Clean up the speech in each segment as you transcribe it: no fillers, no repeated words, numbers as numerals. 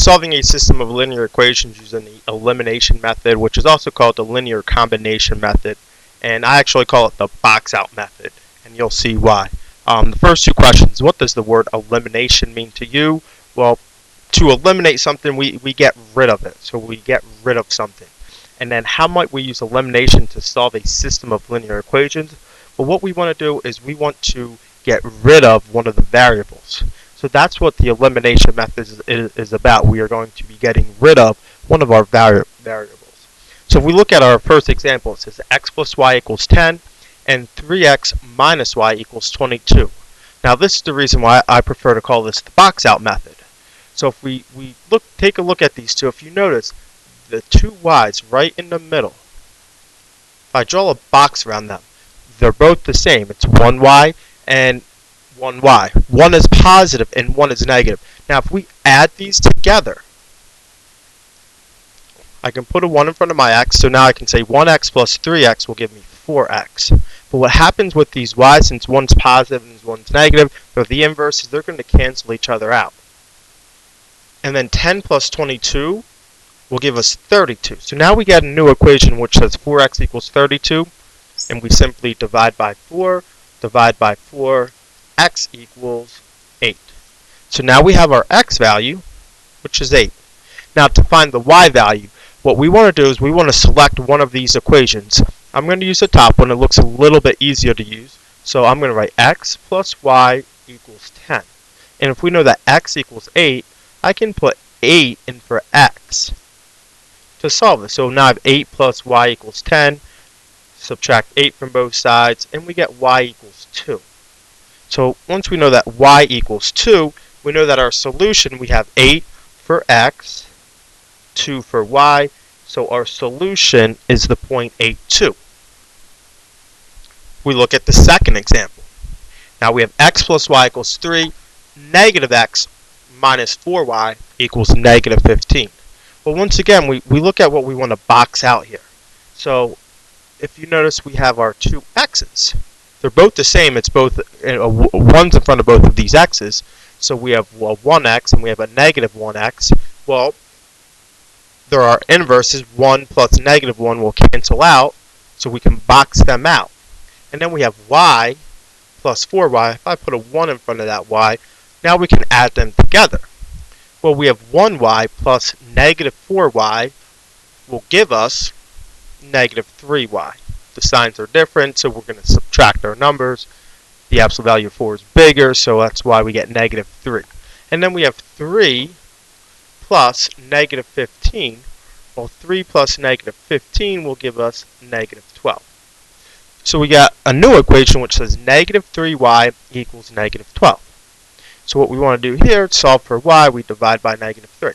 solving a system of linear equations using the elimination method, which is also called the linear combination method, and I actually call it the box out method, and you'll see why. The first two questions: what does the word elimination mean to you? Well, to eliminate something, we get rid of it, so we get rid of something. And then how might we use elimination to solve a system of linear equations? Well, what we want to do is we want to get rid of one of the variables. So that's what the elimination method is about. We are going to be getting rid of one of our variables. So if we look at our first example, it says x plus y equals 10 and 3x minus y equals 22. Now this is the reason why I prefer to call this the box out method. So if we take a look at these two, if you notice the two y's right in the middle, if I draw a box around them, they're both the same. It's 1y and 1y. One is positive and one is negative. Now if we add these together, I can put a 1 in front of my x, so now I can say 1x plus 3x will give me 4x. But what happens with these y's, since one's positive and one's negative, they're the inverses, they're going to cancel each other out. And then 10 plus 22 will give us 32. So now we get a new equation which says 4x equals 32, and we simply divide by 4, x equals 8. So now we have our x value, which is 8. Now to find the y value, what we want to do is we want to select one of these equations. I'm going to use the top one. It looks a little bit easier to use. So I'm going to write x plus y equals 10. And if we know that x equals 8, I can put 8 in for x to solve this. So now I have 8 plus y equals 10. Subtract 8 from both sides, and we get y equals 2. So once we know that y equals 2, we know that our solution, we have 8 for x, 2 for y, so our solution is the point 82. We look at the second example. Now we have x plus y equals 3, negative x minus 4y equals negative 15. Well, once again, we look at what we want to box out here. So if you notice, we have our two x's. They're both the same. It's both one's in front of both of these x's. So we have a 1x and we have a negative 1x. Well, there are inverses. 1 plus negative 1 will cancel out, so we can box them out. And then we have y plus 4y. If I put a 1 in front of that y, now we can add them together. Well, we have 1y plus negative 4y will give us negative 3y. The signs are different, so we're going to subtract our numbers. The absolute value of 4 is bigger, so that's why we get negative 3. And then we have 3 plus negative 15. Well, 3 plus negative 15 will give us negative 12. So we got a new equation which says negative 3y equals negative 12. So what we want to do here, to solve for y, we divide by negative 3.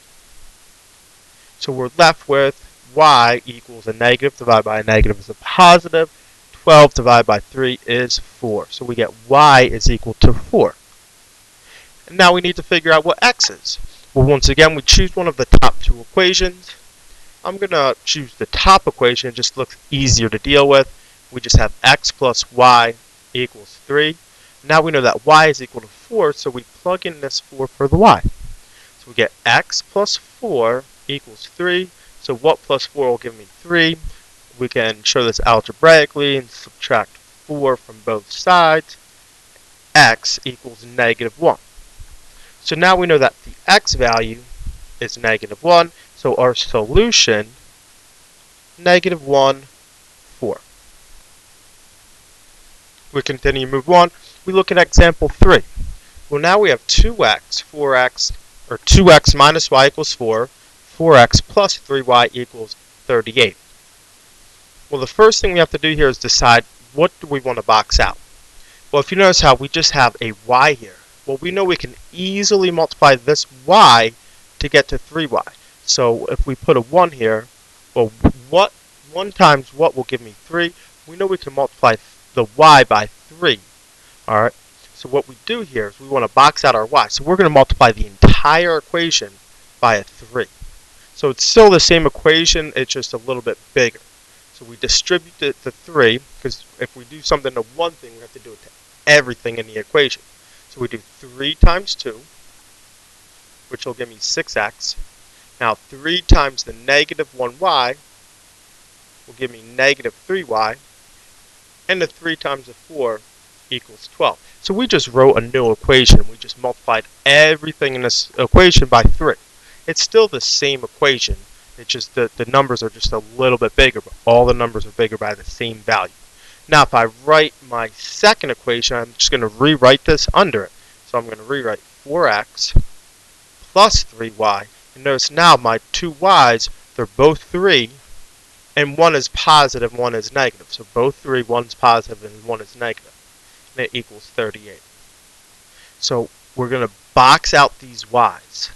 So we're left with y equals a negative divided by a negative is a positive. 12 divided by 3 is 4. So we get y is equal to 4. And now we need to figure out what x is. Well, once again, we choose one of the top two equations. I'm going to choose the top equation. It just looks easier to deal with. We just have x plus y equals 3. Now we know that y is equal to 4, so we plug in this 4 for the y. So we get x plus 4 equals 3. So what plus 4 will give me 3? We can show this algebraically and subtract 4 from both sides. X equals negative 1. So now we know that the x value is negative 1. So our solution, negative 1, 4. We continue to move on. We look at example 3. Well, now we have 2x, 4x, or 2x minus y equals 4. 4x plus 3y equals 38. Well, the first thing we have to do here is decide what do we want to box out. Well, if you notice how we just have a y here, well, we know we can easily multiply this y to get to 3y. So if we put a 1 here, well, 1 times what will give me 3? We know we can multiply the y by 3. All right. So what we do here is we want to box out our y. So we're going to multiply the entire equation by a 3. So it's still the same equation, it's just a little bit bigger. So we distribute it to 3, because if we do something to one thing, we have to do it to everything in the equation. So we do 3 times 2, which will give me 6x, Now 3 times the negative 1y will give me negative 3y, and the 3 times the 4 equals 12. So we just wrote a new equation. We just multiplied everything in this equation by 3. It's still the same equation. It's just the numbers are just a little bit bigger, but all the numbers are bigger by the same value. Now if I write my second equation, I'm just going to rewrite this under it. So I'm going to rewrite 4x plus 3y. And notice now my two y's, they're both 3, and one is positive, one is negative. So both 3, one's positive and one is negative. And it equals 38. So we're going to box out these y's.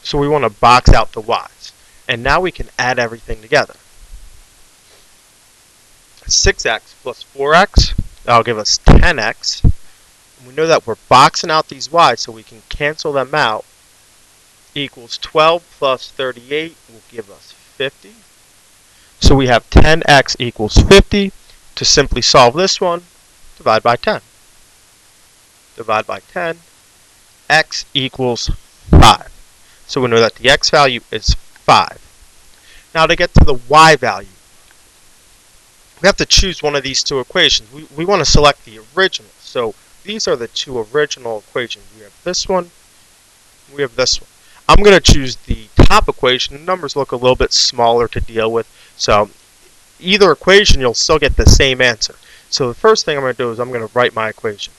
So we want to box out the y's. And now we can add everything together. 6x plus 4x, that'll give us 10x. And we know that we're boxing out these y's, so we can cancel them out. Equals 12 plus 38 will give us 50. So we have 10x equals 50. To simply solve this one, divide by 10. Divide by 10. X equals 5. So we know that the x value is 5. Now to get to the y value, we have to choose one of these two equations. We want to select the original. So these are the two original equations. We have this one, we have this one. I'm going to choose the top equation. The numbers look a little bit smaller to deal with. So either equation, you'll still get the same answer. So the first thing I'm going to do is I'm going to write my equation.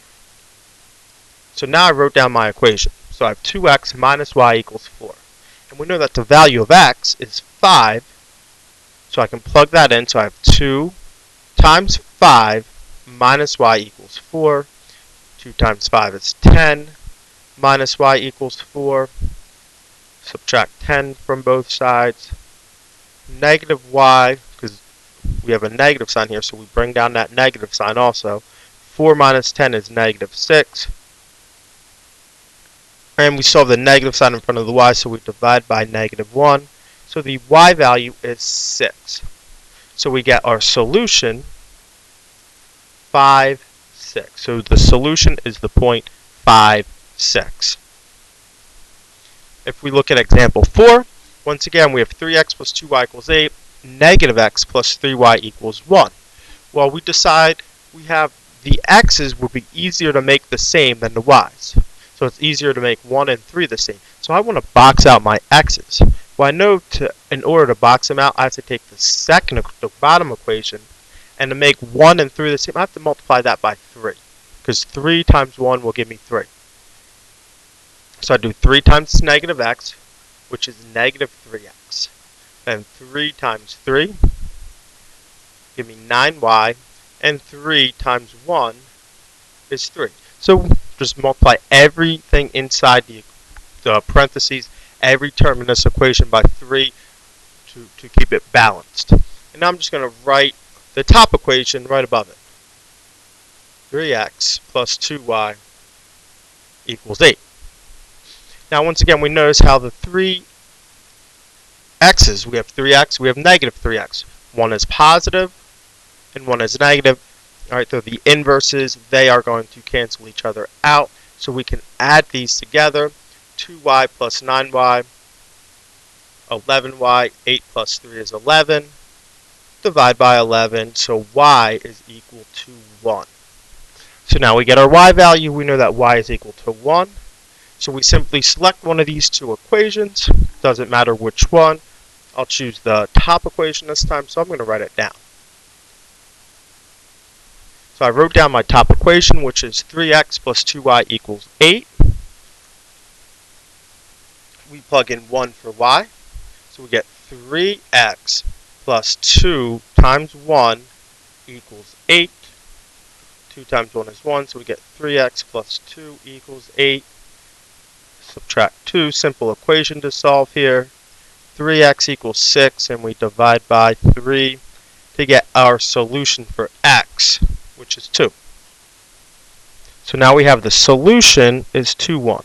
So now I wrote down my equation. So I have 2x minus y equals 4. And we know that the value of x is 5. So I can plug that in. So I have 2 times 5 minus y equals 4. 2 times 5 is 10 minus y equals 4. Subtract 10 from both sides. Negative y, because we have a negative sign here, so we bring down that negative sign also. 4 minus 10 is negative 6. And we still have the negative sign in front of the y, so we divide by negative 1. So the y value is 6. So we get our solution 5, 6. So the solution is the point 5, 6. If we look at example 4, once again we have 3x plus 2y equals 8, negative x plus 3y equals 1. Well, we decide we have the x's would be easier to make the same than the y's. So it's easier to make 1 and 3 the same. So I want to box out my x's. Well, I know in order to box them out, I have to take the bottom equation, and to make 1 and 3 the same, I have to multiply that by 3. Because 3 times 1 will give me 3. So I do 3 times negative x, which is negative 3x. Then 3 times 3, give me 9y, and 3 times 1 is 3. So just multiply everything inside the parentheses, every term in this equation by 3 to keep it balanced. And now I'm just going to write the top equation right above it. 3x plus 2y equals 8. Now once again we notice how the 3 x's, we have 3x, we have negative 3x. One is positive and one is negative. Alright, so the inverses, they are going to cancel each other out. So we can add these together. 2y plus 9y, 11y, 8 plus 3 is 11. Divide by 11, so y is equal to 1. So now we get our y value. We know that y is equal to 1. So we simply select one of these two equations. Doesn't matter which one. I'll choose the top equation this time, so I'm going to write it down. So I wrote down my top equation, which is 3x plus 2y equals 8. We plug in 1 for y. So we get 3x plus 2 times 1 equals 8. 2 times 1 is 1, so we get 3x plus 2 equals 8. Subtract 2, simple equation to solve here. 3x equals 6, and we divide by 3 to get our solution for x, which is 2. So now we have the solution is 2, 1.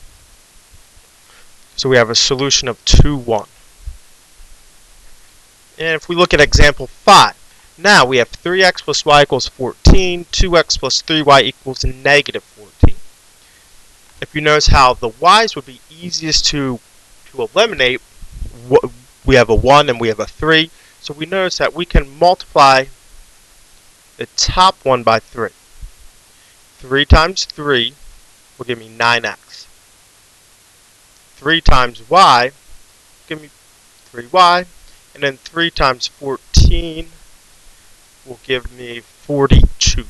So we have a solution of 2, 1. And if we look at example 5, now we have 3x plus y equals 14, 2x plus 3y equals negative 14. If you notice how the y's would be easiest to eliminate, we have a 1 and we have a 3. So we notice that we can multiply the top one by 3. 3 times 3 will give me 9x. 3 times y will give me 3y. And then 3 times 14 will give me 42.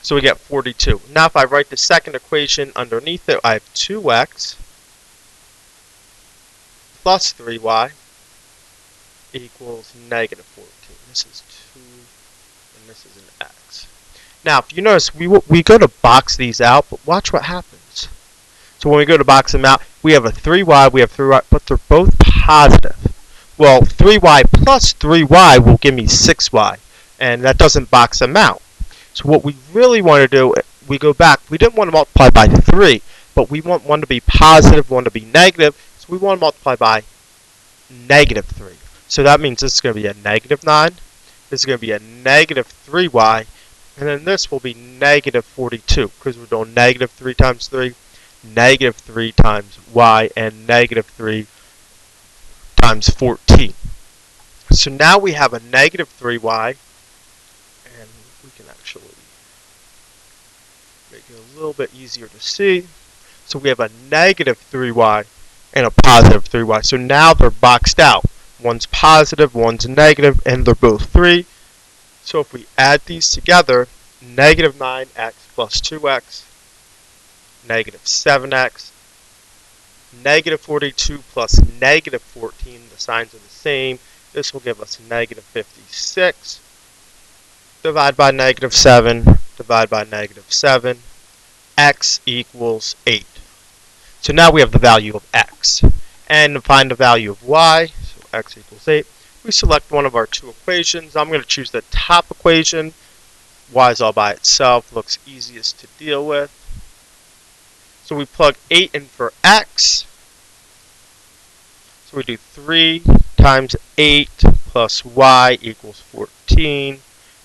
So we get 42. Now if I write the second equation underneath it, I have 2x plus 3y equals negative 14. This is 2 and this is an x. Now if you notice, we go to box these out, but watch what happens. So when we go to box them out, we have a 3y, we have 3y, but they're both positive. Well, 3y plus 3y will give me 6y, and that doesn't box them out. So what we really want to do, we go back. We didn't want to multiply by 3, but we want one to be positive, one to be negative. So we want to multiply by negative 3. So that means this is going to be a negative 9. This is going to be a negative 3y. And then this will be negative 42, because we're doing negative 3 times 3, negative 3 times y, and negative 3 times 14. So now we have a negative 3y. And we can actually make it a little bit easier to see. So we have a negative 3y and a positive 3y. So now they're boxed out. One's positive, one's negative, and they're both 3. So if we add these together, negative 9x plus 2x, negative 7x, negative 42 plus negative 14, the signs are the same. This will give us negative 56. Divide by negative 7, divide by negative 7, x equals 8. So now we have the value of x. And to find the value of y, so x equals 8, we select one of our two equations. I'm going to choose the top equation. Y is all by itself, looks easiest to deal with. So we plug 8 in for x. So we do 3 times 8 plus y equals 14.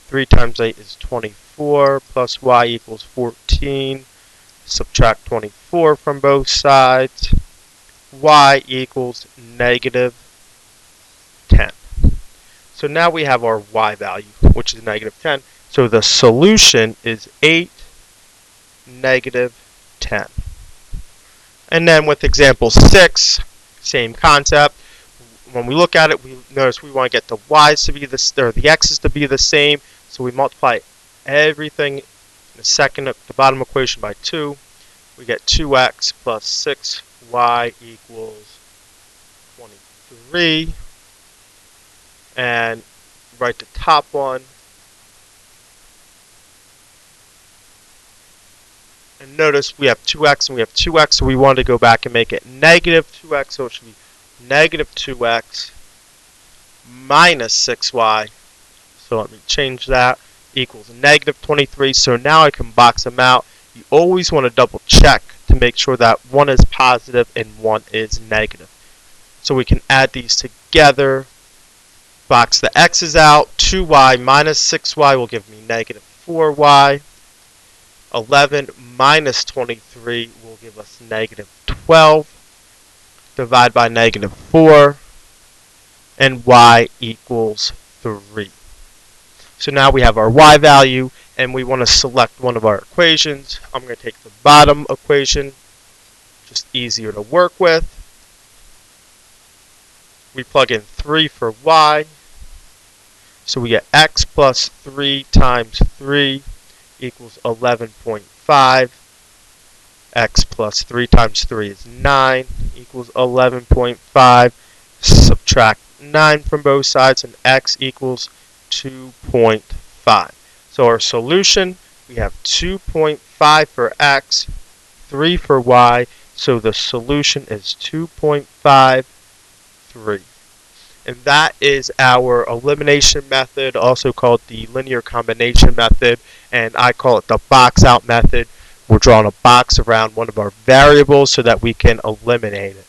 3 times 8 is 24 plus y equals 14. Subtract 24 from both sides. Y equals negative 10. So now we have our y value, which is negative 10. So the solution is 8, negative 10. And then with example 6, same concept. When we look at it, we notice we want to get the y's to be the x's to be the same. So we multiply everything in the bottom equation by 2. We get 2x plus 6y equals 23. And write the top one. And notice we have 2x and we have 2x, so we want to go back and make it negative 2x, so it should be negative 2x minus 6y. So let me change that. Equals negative 23. So now I can box them out. You always want to double check to make sure that one is positive and one is negative. So we can add these together. Box the x's out. 2y minus 6y will give me negative 4y. 11 minus 23 will give us negative 12. Divide by negative 4. And y equals 3. So now we have our y value, and we want to select one of our equations. I'm going to take the bottom equation, just easier to work with. We plug in 3 for y. So we get x plus 3 times 3 equals 11.5. X plus 3 times 3 is 9 equals 11.5. Subtract 9 from both sides, and x equals 2.5. So our solution, we have 2.5 for x, 3 for y. So the solution is 2.53. And that is our elimination method, also called the linear combination method, and I call it the box out method. We're drawing a box around one of our variables so that we can eliminate it.